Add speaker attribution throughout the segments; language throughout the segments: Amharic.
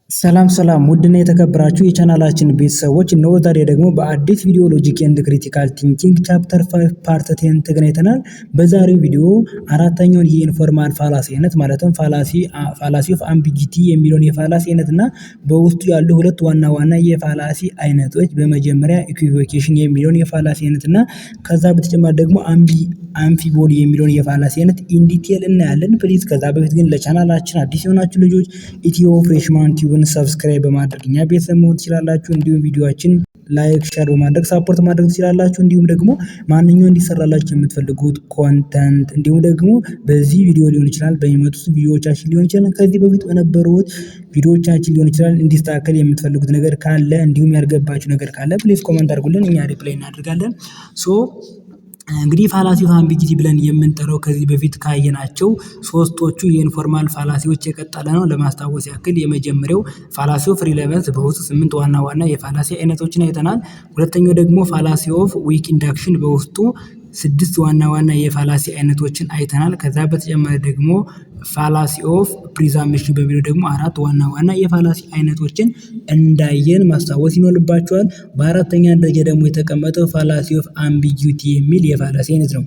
Speaker 1: ሰላም ውድና የተከበራችሁ የቻናላችን ቤተሰቦች እነሆ ዛሬ ደግሞ በአዲስ ቪዲዮ ሎጂክ ኤንድ ክሪቲካል ቲንኪንግ ቻፕተር 5 ፓርት 10 ተገናኝተናል። በዛሬው ቪዲዮ አራተኛውን የኢንፎርማል ፋላሲ አይነት ማለትም ፋላሲ ኦፍ አምቢጊቲ የሚለውን የፋላሲ አይነት እና በውስጡ ያሉ ሁለት ዋና የፋላሲ አይነቶች በመጀመሪያ ኢኩቮኬሽን የሚለውን የፋላሲ አይነት እና ከዛ በተጨማሪ ደግሞ አምፊቦሊ የሚለውን የፋላሲ አይነት ኢንዲቴል እናያለን። ፕሊዝ ከዛ በፊት ግን ለቻናላችን አዲስ የሆናችሁ ልጆች ኢትዮ ፍሬሽማን ቲዩብን ሰብስክራይብ በማድረግ እኛ ቤተሰብ መሆን ትችላላችሁ። እንዲሁም ቪዲዮአችን ላይክ ሼር በማድረግ ሳፖርት ማድረግ ትችላላችሁ። እንዲሁም ደግሞ ማንኛውም እንዲሰራላችሁ የምትፈልጉት ኮንተንት እንዲሁም ደግሞ በዚህ ቪዲዮ ሊሆን ይችላል፣ በሚመጡት ቪዲዮዎቻችን ሊሆን ይችላል፣ ከዚህ በፊት በነበሩት ቪዲዮዎቻችን ሊሆን ይችላል እንዲስተካከል የምትፈልጉት ነገር ካለ እንዲሁም ያልገባችሁ ነገር ካለ ፕሊዝ ኮሜንት አድርጉልን፣ እኛ ሪፕላይ እናደርጋለን። እንግዲህ ፋላሲ ኦፍ አምቢጊቲ ብለን የምንጠራው ከዚህ በፊት ካየናቸው ሶስቶቹ የኢንፎርማል ፋላሲዎች የቀጠለ ነው። ለማስታወስ ያክል የመጀመሪያው ፋላሲ ኦፍ ሪሌቫንስ በውስጡ 8 ዋና የፋላሲ አይነቶችን አይተናል። ሁለተኛው ደግሞ ፋላሲ ኦፍ ዊክ ኢንዳክሽን በውስጡ 6 ዋና የፋላሲ አይነቶችን አይተናል። ከዛ በተጨማሪ ደግሞ ፋላሲ ኦፍ ፕሪዛምፕሽን በሚለው ደግሞ 4 ዋና የፋላሲ አይነቶችን እንዳየን ማስታወስ ይኖርባቸዋል። በአራተኛ ደረጃ ደግሞ የተቀመጠው ፋላሲ ኦፍ አምቢጊቲ የሚል የፋላሲ አይነት ነው።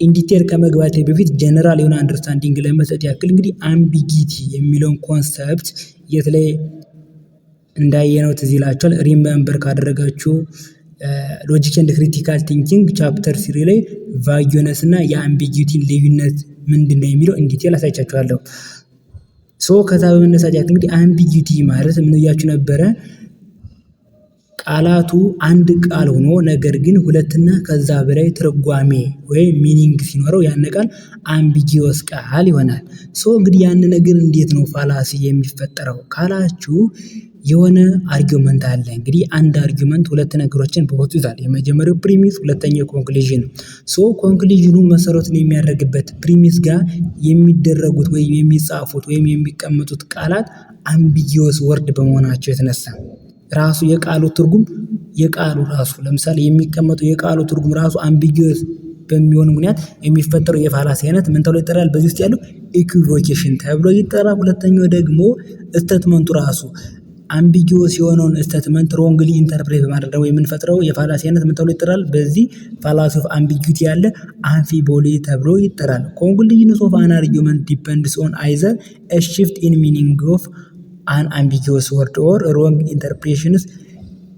Speaker 1: ኢንዲቴል ከመግባቴ በፊት ጀነራል የሆነ አንደርስታንዲንግ ለመስጠት ያክል እንግዲህ አምቢጊቲ የሚለውን ኮንሰፕት የት ላይ እንዳየነው ትዝ ይላችኋል። ሪሜምበር ካደረጋችሁ ሎጂክ ኤንድ ክሪቲካል ቲንኪንግ ቻፕተር 3 ላይ ቫጊዮነስ እና የአምቢጊቲን ልዩነት ምንድነው የሚለው ኢንዲቴል አሳይቻችኋለሁ። ከዛ በመነሳት ያክል እንግዲህ አምቢጊቲ ማለት ምን ብያችሁ ነበረ? ቃላቱ አንድ ቃል ሆኖ ነገር ግን ሁለትና ከዛ በላይ ትርጓሜ ወይም ሚኒንግ ሲኖረው ያን ቃል አምቢጊዮስ ቃል ይሆናል። እንግዲህ ያን ነገር እንዴት ነው ፋላሲ የሚፈጠረው ካላችሁ የሆነ አርጊውመንት አለ። እንግዲህ አንድ አርጊውመንት ሁለት ነገሮችን በውስጡ ይዛል። የመጀመሪያው ፕሪሚስ፣ ሁለተኛው ኮንክሉዥን። ኮንክሉዥኑ መሰረቱን የሚያደርግበት ፕሪሚስ ጋር የሚደረጉት ወይም የሚጻፉት ወይም የሚቀመጡት ቃላት አምቢጊዮስ ወርድ በመሆናቸው የተነሳ ራሱ የቃሉ ትርጉም ራሱ ለምሳሌ የሚቀመጠው የቃሉ ትርጉም ራሱ አምቢጊዮስ በሚሆን ምክንያት የሚፈጠረው የፋላሲ አይነት ምን ተብሎ ይጠራል? በዚህ ውስጥ ያለው ኢኩቮኬሽን ተብሎ ይጠራል። ሁለተኛው ደግሞ ስቴትመንቱ ራሱ አምቢጊዮስ የሆነውን ስቴትመንት ሮንግሊ ኢንተርፕሬት በማድረግ የምንፈጥረው የፋላሲ አይነት ምን ተብሎ ይጠራል? በዚህ ፋላሲ ኦፍ አምቢጊቲ ያለ አምፊቦሊ ተብሎ ይጠራል። ኮንክሉዥንስ ኦፍ አን አርጊውመንት ዲፔንድስ ኦን አይዘር ኤ ሽፍት ኢን ሚኒንግ ኦፍ አን አምቢጊዮስ ወርድ ኦር ሮንግ ኢንተርፕሬሽንስ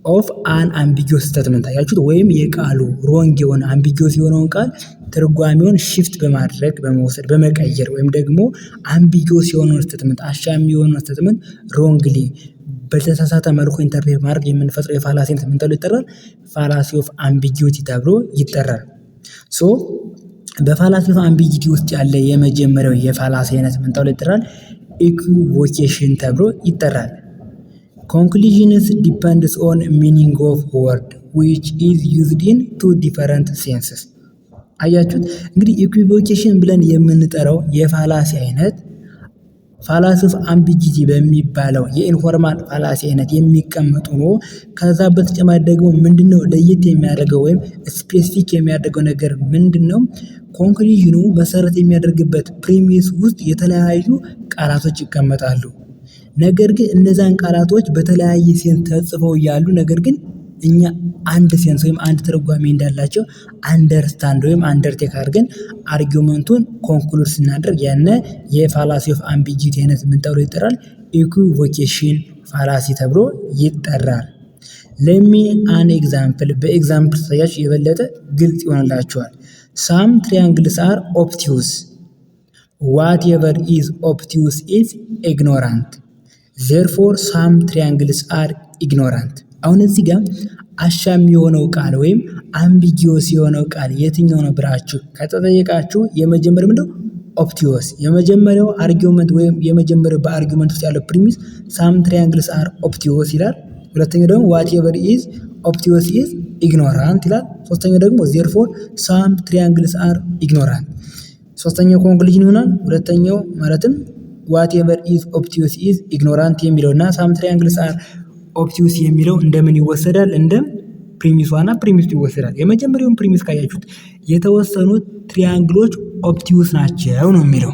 Speaker 1: ኦፍ አን አምቢጊዮስ ስቴትመንት። አያችሁት? ወይም የቃሉ ሮንግ የሆነ አምቢጊዮስ የሆነውን ቃል ትርጓሜውን ሽፍት በማድረግ በመውሰድ በመቀየር ወይም ደግሞ አምቢጊዮስ የሆነውን ስቴትመንት አሻሚ የሆነውን ስቴትመንት ሮንግሊ በተሳሳተ መልኩ ኢንተርፕሬት ማድረግ የምንፈጥረው የፋላሲ አይነት ምን ተብሎ ይጠራል? ፋላሲ ኦፍ አምቢጊቲ ተብሎ ይጠራል። በፋላሲ ኦፍ አምቢጊቲ ውስጥ ያለ የመጀመሪያው የፋላሲ አይነት ምን ተብሎ ይጠራል? ኢኩቮኬሽን ተብሎ ይጠራል። ኮንክሉዥንስ ዲፔንድስ ኦን ሚኒንግ ኦፍ ወርድ ዊች ኢዝ ዩዝድ ኢን 2 ዲፈረንት ሴንስስ። አያችሁት? እንግዲህ ኢኩቮኬሽን ብለን የምንጠራው የፋላሲ አይነት ፋላሲ ኦፍ አምቢጊቲ በሚባለው የኢንፎርማል ፋላሲ አይነት የሚቀመጡ ነው። ከዛ በተጨማሪ ደግሞ ምንድነው ለየት የሚያደርገው ወይም ስፔሲፊክ የሚያደርገው ነገር ምንድነው? ኮንክሉዥኑ መሰረት የሚያደርግበት ፕሪሚስ ውስጥ የተለያዩ ቃላቶች ይቀመጣሉ። ነገር ግን እነዛን ቃላቶች በተለያየ ሴንስ ተጽፈው እያሉ ነገር ግን እኛ አንድ ሴንስ ወይም አንድ ትርጓሜ እንዳላቸው አንደርስታንድ ወይም አንደርቴክ አድርገን አርጊውመንቱን ኮንክሉድ ስናደርግ ያነ የፋላሲ ኦፍ አምቢጊቲ አይነት ምን ተብሎ ይጠራል? ኢኩቮኬሽን ፋላሲ ተብሎ ይጠራል። ለሚ አን ኤግዛምፕል በኤግዛምፕል ታያችሁ የበለጠ ግልጽ ይሆንላችኋል። ሳም ትሪያንግልስ አር ኦፕቲዩስ ዋትኤቨር ኢዝ ኦፕቲዩስ ኢዝ ኢግኖራንት ዜርፎር ሳም ትሪያንግልስ አር ኢግኖራንት። አሁን እዚህ ጋር አሻሚ የሆነው ቃል ወይም አምቢጊዮስ የሆነው ቃል የትኛው ነው ብላችሁ ከተጠየቃችሁ የመጀመሪያው ምንድነው? ኦፕቲዮስ። የመጀመሪያው አርጊውመንት ወይም የመጀመሪያው በአርጊውመንት ውስጥ ያለው ፕሪሚስ ሳም ትሪያንግልስ አር ኦፕቲዮስ ይላል። ሁለተኛው ደግሞ ዋትኤቨር ኢዝ ኦፕቲዮስ ኢዝ ኢግኖራንት ይላል። ሶስተኛው ደግሞ ዜርፎር ሳም ትሪያንግልስ አር ኢግኖራንት። ሶስተኛው ኮንክሉዥን ይሆናል። ሁለተኛው ማለትም ዋትኤቨር ኢዝ ኦፕቲዮስ ኢዝ ኢግኖራንት የሚለውና ሳም ትሪያንግልስ አር ኦፕቲዩስ የሚለው እንደምን ይወሰዳል? እንደ ፕሪሚሷና ፕሪሚስ ይወሰዳል። የመጀመሪያውን ፕሪሚስ ካያችሁት የተወሰኑት ትሪያንግሎች ኦፕቲዩስ ናቸው ነው የሚለው።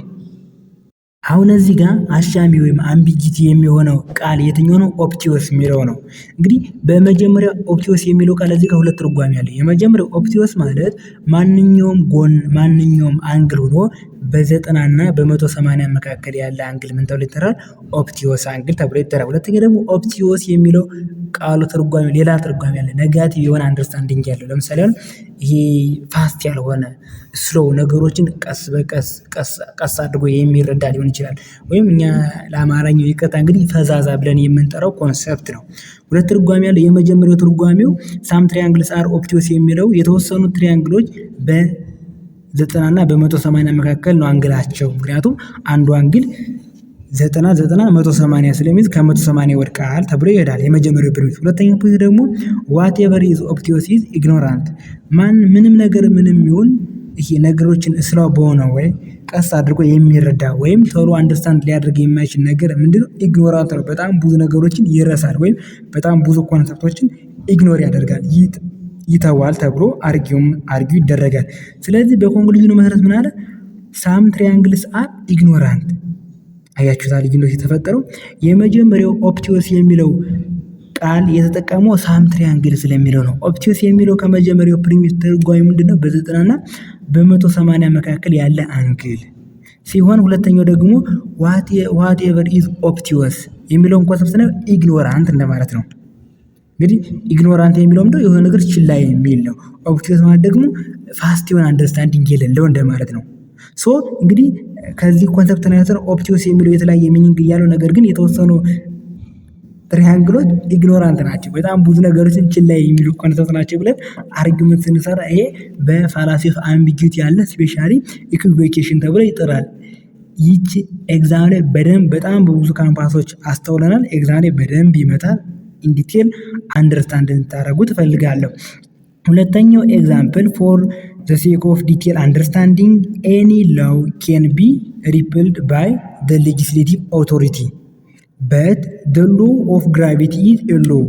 Speaker 1: አሁን እዚህ ጋር አሻሚ ወይም አምቢጊቲ የሚሆነው ቃል የትኛው ነው? ኦፕቲዮስ የሚለው ነው። እንግዲህ በመጀመሪያ ኦፕቲዮስ የሚለው ቃል እዚህ ጋር ሁለት ትርጓሜ አለ። የመጀመሪያው ኦፕቲዮስ ማለት ማንኛውም ጎን ማንኛውም አንግል ሆኖ በ90 እና በ180 መካከል ያለ አንግል ምን ተብሎ ይጠራል? ኦፕቲዮስ አንግል ተብሎ ይጠራል። ሁለተኛ ደግሞ ኦፕቲዮስ የሚለው ቃሉ ትርጓሜ ሌላ ትርጓሜ አለ። ኔጋቲቭ የሆነ አንደርስታንዲንግ ያለው ለምሳሌ አሁን ይሄ ፋስት ያልሆነ ስሎው ነገሮችን ቀስ በቀስ ቀስ አድርጎ የሚረዳ ሊሆን ይችላል። ወይም እኛ ለአማርኛው ይቅርታ እንግዲህ ፈዛዛ ብለን የምንጠራው ኮንሰፕት ነው። ሁለት ትርጓሜ ያለው የመጀመሪያው ትርጓሜው ሳም ትሪያንግልስ አር ኦፕቲዮስ የሚለው የተወሰኑ ትሪያንግሎች በ90 እና በ180 መካከል ነው አንግላቸው። ምክንያቱም አንዱ አንግል 90 180 ስለሚይዝ ከ180 ይወድቃል ተብሎ ይሄዳል። የመጀመሪያው ፕሪሚስ። ሁለተኛው ፕሪሚስ ደግሞ ዋትኤቨር ኢዝ ኦፕቲዮስ ኢዝ ኢግኖራንት። ምንም ነገር ምንም ይሁን ይሄ ነገሮችን ስላው በሆነ ወይ ቀስ አድርጎ የሚረዳ ወይም ቶሎ አንደርስታንድ ሊያደርግ የማይችል ነገር ምንድነው? ኢግኖራንት ነው። በጣም ብዙ ነገሮችን ይረሳል ወይም በጣም ብዙ ኮንሰፕቶችን ኢግኖር ያደርጋል፣ ይተዋል ተብሎ አርጊው ይደረጋል። ስለዚህ በኮንክሉዥኑ መሰረት ምን አለ? ሳም ትሪያንግልስ አር ኢግኖራንት። አያችሁታ ልዩነት የተፈጠረው። የመጀመሪያው ኦፕቲዮስ የሚለው ቃል የተጠቀመው ሳም ትሪያንግል ስለሚለው ነው። ኦፕቲዮስ የሚለው ከመጀመሪያው ፕሪሚስ ትርጓሜ ምንድነው? በ90 እና በ180 መካከል ያለ አንግል ሲሆን ሁለተኛው ደግሞ ዋትኤቨር ኢዝ ኦፕቲዮስ የሚለውን ኮንሰፕት ነው፣ ኢግኖራንት እንደማለት ነው። እንግዲህ ኢግኖራንት የሚለው ምንድነው? የሆነ ነገር ችላ የሚል ነው። ኦፕቲዮስ ማለት ደግሞ ፋስት የሆነ አንደርስታንዲንግ የሌለው እንደማለት ነው። ሶ እንግዲህ ከዚህ ኮንሰፕት ነው ያለው ኦፕቲዮስ የሚለው የተለያየ ሚኒንግ እያለው ነገር ግን የተወሰኑ ትሪያንግሎች ኢግኖራንት ናቸው፣ በጣም ብዙ ነገሮችን ችላ የሚሉ ኮንሰፕት ናቸው ብለን አርጊመንት ስንሰራ ይሄ በፋላሲ ኦፍ አምቢጊቲ ያለ ስፔሻሊ ኢኩቪኬሽን ተብሎ ይጠራል። ይቺ ኤግዛም ላይ በደንብ በጣም በብዙ ካምፓሶች አስተውለናል። ኤግዛም ላይ በደንብ ይመጣል። ኢንዲቴል አንደርስታንድ እንድታደርጉ ትፈልጋለሁ። ሁለተኛው ኤግዛምፕል ፎር the sake of detailed understanding any law can be repealed by the legislative authority, but the law of gravity is a law,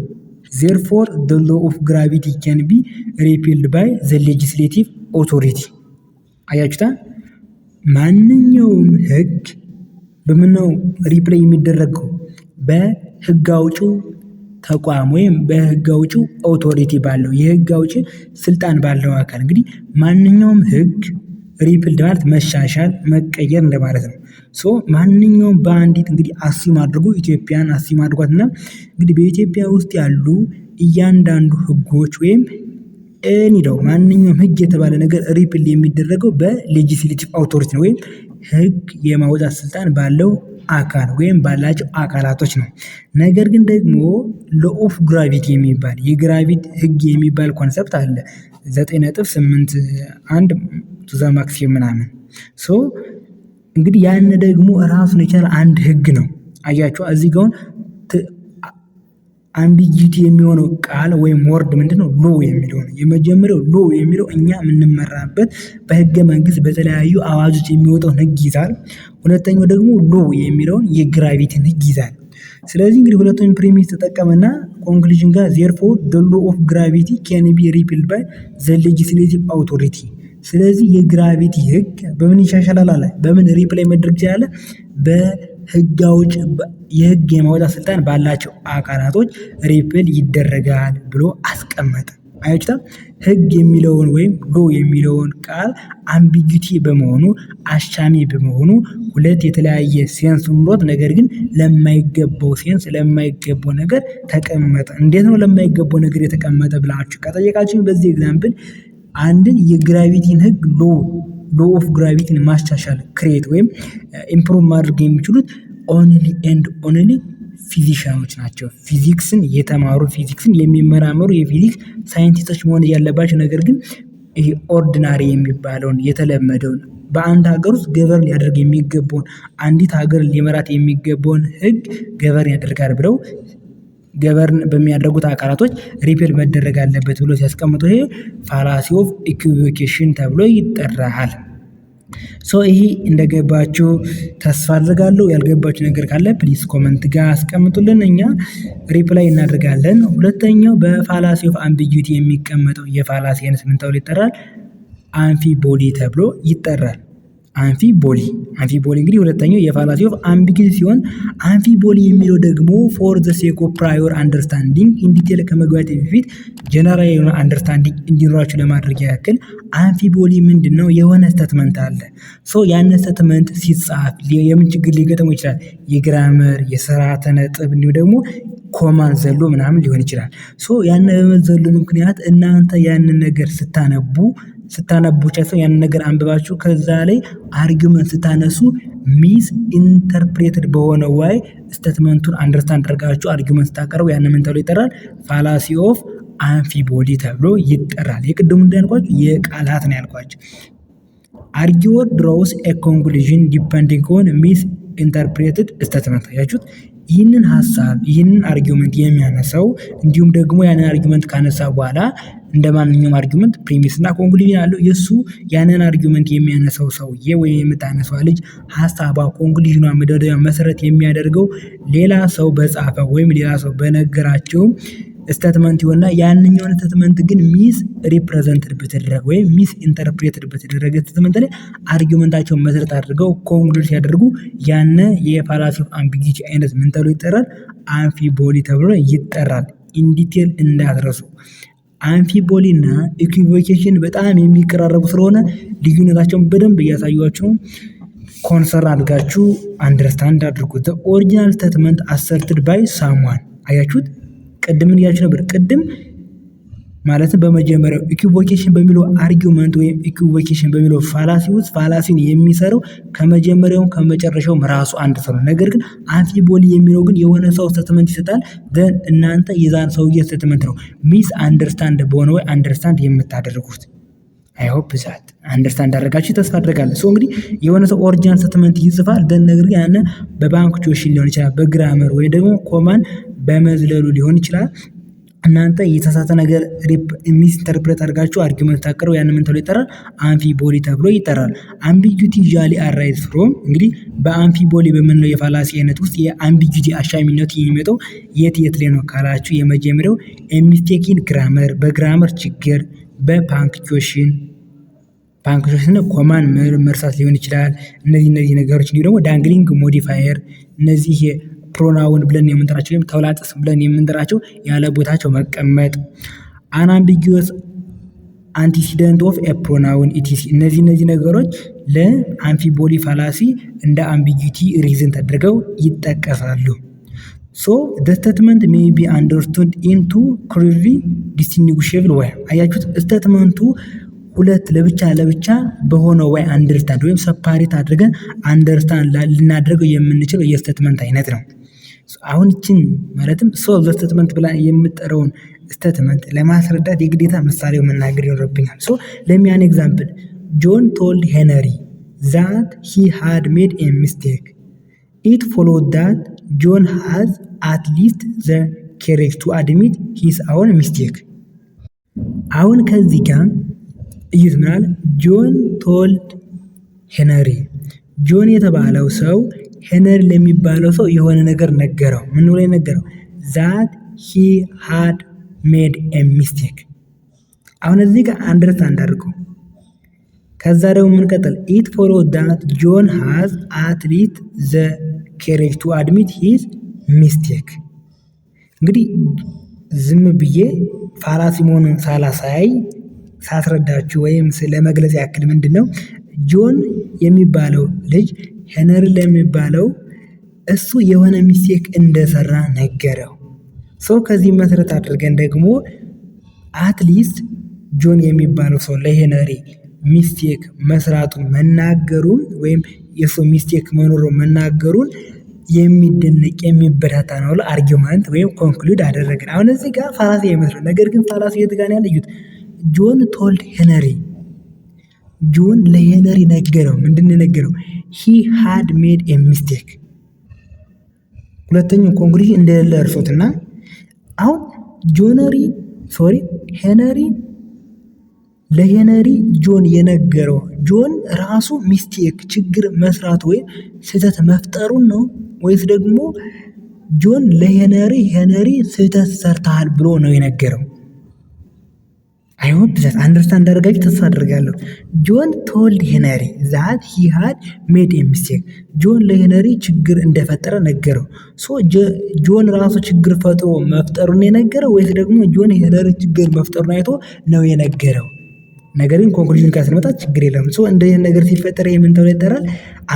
Speaker 1: therefore the law of gravity can be repealed by the legislative authority. አያችሁታ? ማንኛውም ህግ በምነው ሪፕላይ የሚደረገው? በህግ አውጪው ተቋም ወይም በህግ አውጪው ኦቶሪቲ ባለው የህግ አውጪ ስልጣን ባለው አካል። እንግዲህ ማንኛውም ህግ ሪፕልድ ማለት መሻሻል መቀየር እንደማለት ነው። ሶ ማንኛውም በአንዲት እንግዲህ አሲም አድርጎ ኢትዮጵያን አሲም አድርጓትና እንግዲህ በኢትዮጵያ ውስጥ ያሉ እያንዳንዱ ህጎች ወይም ኤኒዳው ማንኛውም ህግ የተባለ ነገር ሪፕል የሚደረገው በሌጂስሌቲቭ አውቶሪቲ ነው ወይም ህግ የማውጣት ስልጣን ባለው አካል ወይም ባላቸው አካላቶች ነው። ነገር ግን ደግሞ ሎ ኦፍ ግራቪቲ የሚባል የግራቪቲ ህግ የሚባል ኮንሰፕት አለ 9.81 ቱ ዘ ማክሲመም ምናምን። ሶ እንግዲህ ያን ደግሞ ራሱን የቻለ አንድ ህግ ነው። አያችሁ እዚህ ጋር አምቢጊቲ የሚሆነው ቃል ወይም ወርድ ምንድነው? ሎ የሚለው ነው። የመጀመሪያው ሎ የሚለው እኛ የምንመራበት በህገ መንግስት በተለያዩ አዋጆች የሚወጣውን ህግ ይዛል። ሁለተኛው ደግሞ ሎ የሚለውን የግራቪቲን ህግ ይዛል። ስለዚህ እንግዲህ ሁለቱን ፕሪሚስ ተጠቀመና ኮንክሉዥን ጋር therefore the law of gravity can be repealed by the legislative authority። ስለዚህ የግራቪቲ ህግ በምን ይሻሻላል አለ? በምን ሪፕላይ መድረግ ይችላል? በህግ አውጭ የህግ የማውጣት ስልጣን ባላቸው አካላቶች ሪፕል ይደረጋል ብሎ አስቀመጠ። አያችሁታ? ህግ የሚለውን ወይም ሎ የሚለውን ቃል አምቢጊቲ በመሆኑ አሻሚ በመሆኑ ሁለት የተለያየ ሴንስ ኖሮት ነገር ግን ለማይገባው ሴንስ ለማይገባው ነገር ተቀመጠ። እንዴት ነው ለማይገባው ነገር የተቀመጠ ብላችሁ ከጠየቃችሁኝ በዚህ ኤግዛምፕል አንድን የግራቪቲን ህግ ሎ ኦፍ ግራቪቲን ማሻሻል ክሬት ወይም ኢምፕሩቭ ማድረግ የሚችሉት ኦንሊ ኤንድ ኦንሊ ፊዚሻኖች ናቸው። ፊዚክስን የተማሩ ፊዚክስን የሚመራመሩ የፊዚክስ ሳይንቲስቶች መሆን ያለባቸው። ነገር ግን ይሄ ኦርዲናሪ የሚባለውን የተለመደውን በአንድ ሀገር ውስጥ ገቨርን ሊያደርግ የሚገባውን አንዲት ሀገር ሊመራት የሚገባውን ህግ ገቨርን ያደርጋል ብለው ገቨርን በሚያደርጉት አካላቶች ሪፔል መደረግ አለበት ብሎ ሲያስቀምጡ ይሄ ፋላሲ ኦፍ ኢኩቪኬሽን ተብሎ ይጠራል። ሶ ይሄ እንደገባችሁ ተስፋ አድርጋለሁ። ያልገባችሁ ነገር ካለ ፕሊዝ ኮመንት ጋር አስቀምጡልን፣ እኛ ሪፕላይ እናደርጋለን። ሁለተኛው በፋላሲ ኦፍ አምቢጊቲ የሚቀመጠው የፋላሲ አይነት ምን ተብሎ ይጠራል? አንፊ ቦዲ ተብሎ ይጠራል። አንፊቦሊ እንግዲህ ሁለተኛው የፋላሲ ኦፍ አምቢጊቲ ሲሆን አንፊቦሊ የሚለው ደግሞ ፎር ዘ ሴክ ኦፍ ፕራዮር አንደርስታንዲንግ ኢን ዲቴል ከመግባት በፊት ጀነራል የሆነ አንደርስታንዲንግ እንዲኖራችሁ ለማድረግ ያክል አንፊቦሊ ምንድነው? የሆነ ስቴትመንት አለ። ያን ስቴትመንት ሲጻፍ የምን ችግር ሊገጥመው ይችላል? የግራመር፣ የስርዓተ ነጥብ እንዲሁም ደግሞ ኮማን ዘሎ ምናምን ሊሆን ይችላል። ያን በመዘሉ ምክንያት እናንተ ያንን ነገር ስታነቡ ያንን ነገር አንብባችሁ ከዛ ላይ አርጊውመንት ስታነሱ ሚስ ኢንተርፕሬትድ በሆነ ዋይ ስቴትመንቱን አንደርስታንድ አድርጋችሁ አርጊውመንት ስታቀርቡ ያንን ምን ተብሎ ይጠራል? ፋላሲ ኦፍ አንፊቦሊ ተብሎ ይጠራል። የቅድሙ እንዳልኳችሁ የቃላት ነው ያልኳችሁ። አርጊወር ድሮውስ ኤ ኮንክሉዥን ዲፔንዲንግ ኦን ሚስ ኢንተርፕሬትድ ስቴትመንት። ያችሁት ይህንን ሀሳብ ይህንን አርጊውመንት የሚያነሳው እንዲሁም ደግሞ ያንን አርጊውመንት ካነሳ በኋላ እንደ ማንኛውም አርጊውመንት ፕሪሚስ እና ኮንክሉዥን አለው። የሱ ያንን አርጊውመንት የሚያነሳው ሰውዬ ወይም የምታነሳው ልጅ ሀሳቧ ኮንክሉዥኗ መደምደሚያ መሰረት የሚያደርገው ሌላ ሰው በጻፈው ወይም ሌላ ሰው በነገራቸው ስቴትመንት ይሆንና ያንኛውን ስቴትመንት ግን ሚስ ሪፕሬዘንትድ በተደረገ ወይም ሚስ ኢንተርፕሬትድ በተደረገ ስቴትመንት ላይ አርጊውመንታቸውን መሰረት አድርገው ኮንክሉድ ሲያደርጉ ያነ የፋላሲ ኦፍ አምቢጊቲ አይነት ምን ተብሎ ይጠራል? አንፊቦሊ ተብሎ ይጠራል። ኢንዲቴል እንዳትረሱ። አንፊቦሊ እና ኢኩቮኬሽን በጣም የሚቀራረቡ ስለሆነ ልዩነታቸውን በደንብ እያሳዩአችሁ ኮንሰርን አድርጋችሁ አንደርስታንድ አድርጉት። ኦሪጂናል ስቴትመንት አሰርትድ ባይ ሳምዋን። አያችሁት? ቅድም እያችሁ ነበር። ቅድም ማለትም በመጀመሪያው ኢኩቮኬሽን በሚለው አርጊውመንት ወይም ኢኩቮኬሽን በሚለው ፋላሲ ውስጥ ፋላሲን የሚሰራው ከመጀመሪያው ከመጨረሻው ራሱ አንድ ሰው ነው። ነገር ግን አንፊቦሊ የሚለው ግን የሆነ ሰው ስቴትመንት ይሰጣል። ዘን እናንተ የዛን ሰውዬ ስቴትመንት ነው ሚስ አንደርስታንድ በሆነ ወይ አንደርስታንድ የምታደርጉት። አይ ሆፕ ዛት አንደርስታንድ አደረጋችሁ ተስፋ አደርጋለሁ። እንግዲህ የሆነ ሰው ኦሪጂናል ስቴትመንት ይጽፋል። ደን ነገር ግን ያነ በባንክቹዌሽን ሊሆን ይችላል፣ በግራመር ወይ ደግሞ ኮማን በመዝለሉ ሊሆን ይችላል። እናንተ የተሳሳተ ነገር ሚስ ኢንተርፕሬት አድርጋችሁ አርጊውመንት ታቀርቡ ያንን ምን ተብሎ ይጠራል? አንፊቦሊ ተብሎ ይጠራል። አምቢጊቲ ዩዥዋሊ አራይዝ ፍሮም እንግዲህ በአንፊቦሊ በምንለው የፋላሲ አይነት ውስጥ የአምቢጊቲ አሻሚነቱ የሚመጣው የት ላይ ነው ካላችሁ የመጀመሪያው ሚስቴክ ኢን ግራመር በግራመር ችግር፣ በፓንክቹዌሽን ኮማን መርሳት ሊሆን ይችላል። እነዚህ ነገሮች እንዲሁ ደግሞ ዳንግሊንግ ሞዲፋየር እነዚህ ፕሮናውን ብለን የምንጠራቸው ወይም ተውላጠስ ብለን የምንጠራቸው ያለ ቦታቸው መቀመጥ፣ አንአምቢጊየስ አንቲሲደንት ኦፍ ኤ ፕሮናውን ኢቲሲ እነዚህ ነገሮች ለአንፊቦሊ ፋላሲ እንደ አምቢጊቲ ሪዝን ተደርገው ይጠቀሳሉ። the statement may be understood into clearly distinguishable way። አያችሁት? ስቴትመንቱ ሁለት ለብቻ በሆነው ወይ አንደርስታንድ ወይም ሰፓሬት አድርገን አንደርስታንድ ልናደርገው የምንችለው የስቴትመንት አይነት ነው። አሁን እቺን ማለትም ዘ ስቴትመንት ብላ የምጠራውን ስቴትመንት ለማስረዳት የግዴታ ምሳሌው መናገር ይኖርብኛል። ለሚያን ኤግዛምፕል ጆን ቶልድ ሄነሪ that he had made a mistake. It followed that John has at least the courage to admit his own mistake. አሁን ከዚህ ጋር እዩት ምናል ጆን ቶልድ ሄነሪ ጆን የተባለው ሰው ሄነሪ ለሚባለው ሰው የሆነ ነገር ነገረው። ምን ብሎ ነገረው? that he had made a mistake። አሁን እዚህ ጋር አንደርስታንድ አድርገው። ከዛ ደግሞ ምን ቀጠል? it followed that John has at least the courage to admit his mistake። እንግዲህ ዝም ብዬ ፋላሲ መሆኑን ሳላሳይ ሳስረዳችሁ ወይም ለመግለጽ ያክል ምንድነው ጆን የሚባለው ልጅ ሄነሪ ለሚባለው እሱ የሆነ ሚስቴክ እንደሰራ ነገረው። ከዚህ መሰረት አድርገን ደግሞ አትሊስት ጆን የሚባለው ሰው ለሄነሪ ሚስቴክ መስራቱን መናገሩን ወይም የሱ ሚስቴክ መኖሩን መናገሩን የሚደነቅ የሚበረታ ነው ለአርጊውመንት ወይም ኮንክሉድ አደረግን። አሁን እዚህ ጋር ፋላሲ አይመስልም። ነገር ግን ፋላሲ የት ጋር ያለ እዩት። ጆን ቶልድ ሄነሪ ጆን ለሄነሪ ነገረው። ምንድን ነገረው? he had made a mistake። ሁለተኛው ኮንክሉዥን እንደሌለ እርሶትና አሁን ሄነሪ ለሄነሪ ጆን የነገረው ጆን ራሱ ሚስቴክ ችግር መስራት ወይም ስህተት መፍጠሩን ነው ወይስ ደግሞ ጆን ለሄነሪ ስህተት ሰርተሃል ብሎ ነው የነገረው? አይ ሆፕ ዛት አንደርስታንድ እንዳደረጋችሁ ተስፋ አደርጋለሁ። ጆን ቶልድ ሄነሪ ዛት ሂ ሃድ ሜድ ኤ ሚስቴክ። ጆን ለሄነሪ ችግር እንደፈጠረ ነገረው። ሶ ጆን ራሱ ችግር ፈጥሮ መፍጠሩን የነገረው ወይስ ደግሞ ጆን ሄነሪ ችግር መፍጠሩን አይቶ ነው የነገረው? ነገር ግን ኮንክሉዥን ጋር ስንመጣ ችግር የለም። ሶ እንደዚህ ነገር ሲፈጠር ምን ተብሎ ይጠራል?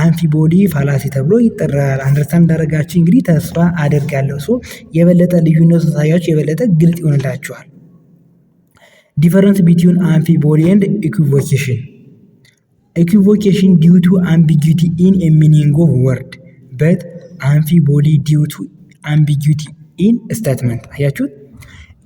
Speaker 1: አምፊቦዲ ፋላሲ ተብሎ ይጠራል። አንደርስታንድ እንዳደረጋችሁ እንግዲህ ተስፋ አደርጋለሁ። ሶ የበለጠ ልዩነቱ ሳያችሁ የበለጠ ግልጽ ይሆንላችኋል። ዲፈረንስ ቢትዊን አምፊቦዲ ኤንድ ኢኩቮኬሽን። ኢኩቮኬሽን ዲው ቱ አምቢጊቲ ኢን ኤ ሚኒንግ ኦፍ ወርድ በት አምፊቦዲ ዲው ቱ አምቢጊቲ ኢን ስቴትመንት። አያችሁት?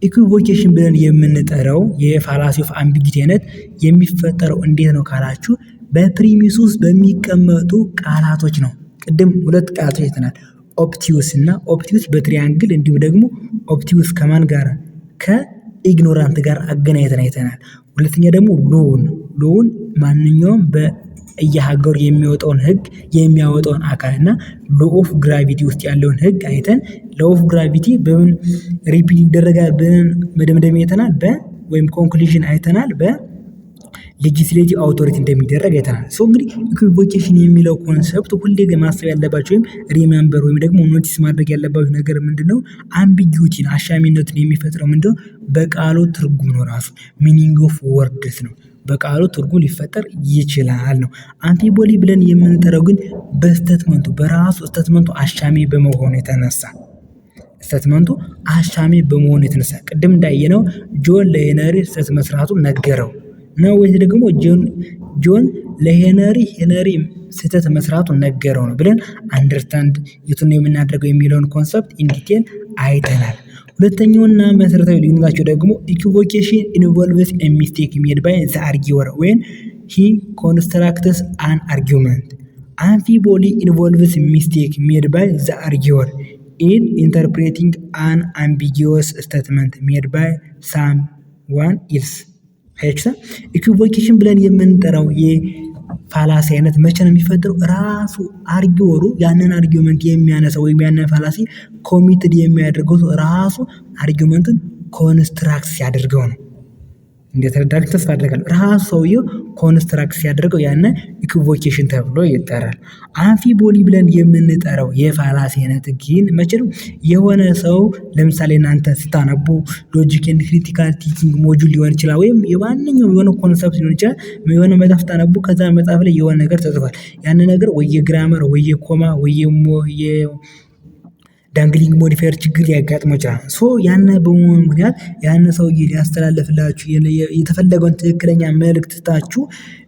Speaker 1: ኢኩቮኬሽን ብለን የምንጠራው የፋላሲ ኦፍ አምቢጊቲ አይነት የሚፈጠረው እንዴት ነው ካላችሁ በፕሪሚስ ውስጥ በሚቀመጡ ቃላቶች ነው። ቅድም ሁለት ቃላቶች አይተናል። ኦፕቲዩስ እና ኦፕቲዩስ በትሪያንግል እንዲሁም ደግሞ ኦፕቲዩስ ከማን ጋር ከኢግኖራንት ጋር አገናኝተን አይተናል። ሁለተኛ ደግሞ ሎውን ማንኛውም በየሀገሩ የሚወጣውን ህግ የሚያወጣውን አካል እና ሎ ኦፍ ግራቪቲ ውስጥ ያለውን ህግ አይተን ሎ ኦፍ ግራቪቲ በምን ሪፒት ይደረጋል ብለን መደምደሚያ አይተናል። ወይም ኮንክሉዥን አይተናል። ሌጂስሌቲቭ አውቶሪቲ እንደሚደረግ አይተናል። ሶ እንግዲህ ኢኩቮኬሽን የሚለው ኮንሰፕት ሁሌ ማሰብ ያለባቸው ወይም ሪሜምበር ወይም ደግሞ ኖቲስ ማድረግ ያለባቸው ነገር ምንድነው? አምቢጊዩቲን አሻሚነትን የሚፈጥረው ምንድነው? በቃሉ ትርጉም ነው። ራሱ ሚኒንግ ኦፍ ወርድስ ነው። በቃሉ ትርጉም ሊፈጠር ይችላል ነው። አምፊቦዲ ብለን የምንጠራው ግን በስቴትመንቱ በራሱ ስቴትመንቱ አሻሚ በመሆኑ የተነሳ ቅድም እንዳየነው ጆን ለሄነሪ ስህተት መስራቱን ነገረው ነው ወይስ ደግሞ ጆን ለሄነሪ ስህተት መስራቱን ነገረው ነው ብለን አንደርስታንድ የቱን ነው የምናደርገው የሚለውን ኮንሰፕት ኢንዲቴል አይተናል። ሁለተኛውና መሰረታዊ ልዩነታቸው ደግሞ ኢኩቮኬሽን ኢንቮልቭስ ኤ ሚስቴክ ሜድ ባይ ዘ አርጊወር ዌን ሂ ኮንስትራክትስ አን አርጊውመንት። አምፊቦዲ ኢንቮልቭስ ሚስቴክ ሜድ ባይ ዘ አርጊወር ኢን ኢንተርፕሬቲንግ አን አምቢጊየስ ስቴትመንት ሜድ ባይ ሳምዋን ኢልስ። ኢኩቮኬሽን ብለን የምንጠራው የፋላሲ አይነት መቼ ነው የሚፈጠረው? ራሱ አርጊወሩ ያንን አርጊውመንት የሚያነሳው ወይም ያንን ፋላሲ ኮሚትድ የሚያደርገው ራሱ አርጊውመንቱን ኮንስትራክት ሲያደርገው ነው። እንደተረዳችሁ ተስፋ አደርጋለሁ። ራሱ ሰውየው ኮንስትራክት ሲያደርገው ያነ ኢኩቮኬሽን ተብሎ ይጠራል። አምፊቦዲ ብለን የምንጠራው የፋላሲ አይነት ግን መቼ ነው? የሆነ ሰው ለምሳሌ እናንተ ስታነቡ ሎጂክ ኤንድ ክሪቲካል ቲንኪንግ ሞጁል ሊሆን ይችላል ወይም የማንኛውም የሆነ ኮንሰፕት ሊሆን ይችላል። የሆነ መጽሐፍ ስታነቡ ከዛ መጽሐፍ ላይ የሆነ ነገር ተጽፏል። ያን ነገር ወይ የግራመር ወይ የኮማ ወይ ዳንግሊንግ ሞዲፋየር ችግር ሊያጋጥመው ይችላል። ሶ ያን በመሆኑ ምክንያት ያን ሰውዬ ሊያስተላልፍላችሁ የተፈለገውን ትክክለኛ መልእክት ትታችሁ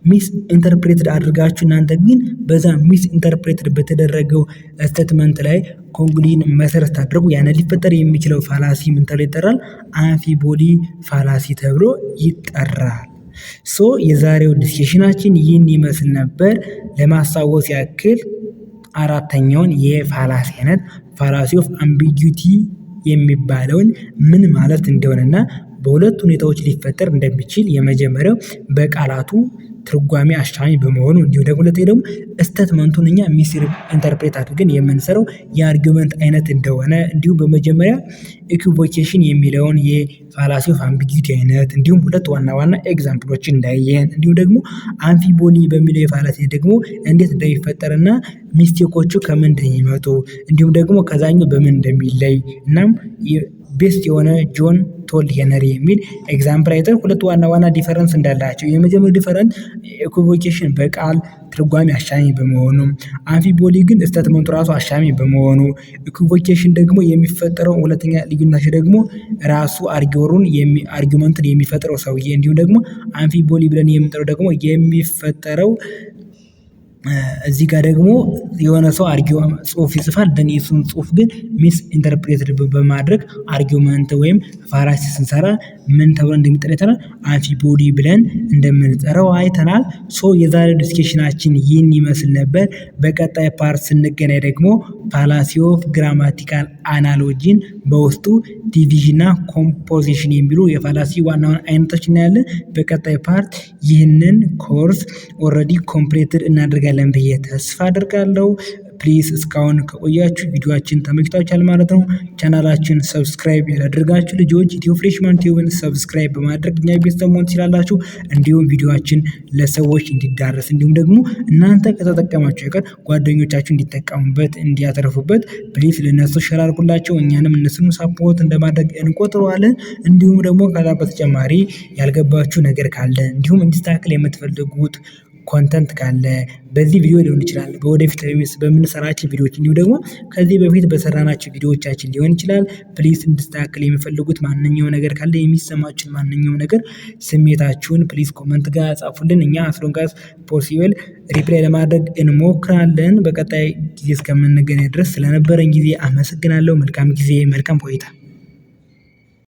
Speaker 1: ሚስ ኢንተርፕሬትድ አድርጋችሁ እናንተ ግን በዛ ሚስ ኢንተርፕሬትድ በተደረገው ስቴትመንት ላይ ኮንክሉዥን መሰረት አድርጉ ያን ሊፈጠር የሚችለው ፋላሲ ምን ተብሎ ይጠራል? አምፊቦዲ ፋላሲ ተብሎ ይጠራል። ሶ የዛሬው ዲስከሽናችን ይህን ይመስል ነበር። ለማስታወስ ያክል አራተኛውን የፋላሲ አይነት ፋላሲ ኦፍ አምቢጊቲ የሚባለውን ምን ማለት እንደሆነና በሁለት ሁኔታዎች ሊፈጠር እንደሚችል የመጀመሪያው በቃላቱ ትርጓሜ አሻሚ በመሆኑ እንዲሁም ደግሞ ሁለተኛው ደግሞ ስቴትመንቱን እኛ ሚስ ኢንተርፕሬት አድርገን የምንሰራው የአርጊውመንት አይነት እንደሆነ እንዲሁም በመጀመሪያ ኢኩቮኬሽን የሚለውን የፋላሲ ኦፍ አምቢጊቲ አይነት እንዲሁም ሁለት ዋና ኤግዛምፕሎችን እንዳየን እንዲሁም ደግሞ አምፊቦዲ በሚለው የፋላሲ ደግሞ እንዴት እንደሚፈጠርና ሚስቴኮቹ ከምን እንደሚመጡ እንዲሁም ደግሞ ከዛኛው በምን እንደሚለይ እናም ቤስት የሆነ ጆን ቶልድ ሄነሪ የሚል ኤግዛምፕል አይተን ሁለት ዋና ዲፈረንስ እንዳላቸው የመጀመሪያው ዲፈረንስ ኢኩቮኬሽን በቃል ትርጓሜ አሻሚ በመሆኑ አምፊቦዲ ግን ስቴትመንቱ ራሱ አሻሚ በመሆኑ ኢኩቮኬሽን ደግሞ የሚፈጠረው ሁለተኛ ልዩነታቸው ደግሞ ራሱ አርጊውመንትን የሚፈጥረው ሰውዬ እንዲሁም ደግሞ አምፊቦዲ ብለን የምንጠራው ደግሞ የሚፈጠረው እዚህ ጋር ደግሞ የሆነ ሰው ጽሁፍ ይጽፋል ደን የሱን ጽሁፍ ግን ሚስ ኢንተርፕሬትድ በማድረግ አርጊውመንት ወይም ፋላሲ ስንሰራ ምን ተብሎ እንደሚጠራ አይተናል። አምፊቦዲ ብለን እንደምንጠራው አይተናል። ሶ የዛሬው ዲስከሽናችን ይህን ይመስል ነበር። በቀጣይ ፓርት ስንገናኝ ደግሞ ፋላሲ ኦፍ ግራማቲካል አናሎጂን በውስጡ ዲቪዥን እና ኮምፖዚሽን የሚሉ የፋላሲ ዋና አይነቶች እናያለን። በቀጣይ ፓርት ይህንን ኮርስ ኦልሬዲ ኮምፕሊትድ እናደርጋለን እንገናኛለን ብዬ ተስፋ አደርጋለሁ። ፕሊዝ እስካሁን ከቆያችሁ ቪዲዮአችን ተመችቷችኋል ማለት ነው። ቻናላችን ሰብስክራይብ ያላደረጋችሁ ልጆች ኢትዮ ፍሬሽማን ቲዩብን ሰብስክራይብ በማድረግ እኛ ቤተሰብ መሆን ትችላላችሁ። እንዲሁም ቪዲዮአችን ለሰዎች እንዲዳረስ እንዲሁም ደግሞ እናንተ ከተጠቀማችሁ አይቀር ጓደኞቻችሁ እንዲጠቀሙበት እንዲያተርፉበት ፕሊዝ ለነሱ ሼር አድርጉላቸው። እኛንም እነሱን ሳፖርት እንደማድረግ እንቆጥረዋለን። እንዲሁም ደግሞ ከዛ በተጨማሪ ያልገባችሁ ነገር ካለ እንዲሁም እንዲስተካከል የምትፈልጉት ኮንተንት ካለ በዚህ ቪዲዮ ሊሆን ይችላል፣ በወደፊት በምንሰራቸው ቪዲዮዎች እንዲሁም ደግሞ ከዚህ በፊት በሰራናቸው ቪዲዮዎቻችን ሊሆን ይችላል። ፕሊዝ እንዲስተካከል የሚፈልጉት ማንኛውም ነገር ካለ የሚሰማችሁን ማንኛውም ነገር ስሜታችሁን ፕሊዝ ኮመንት ጋር ጻፉልን። እኛ አስሎንጋስ ፖሲብል ሪፕላይ ለማድረግ እንሞክራለን። በቀጣይ ጊዜ እስከምንገናኝ ድረስ ስለነበረን ጊዜ አመሰግናለሁ። መልካም ጊዜ፣ መልካም ቆይታ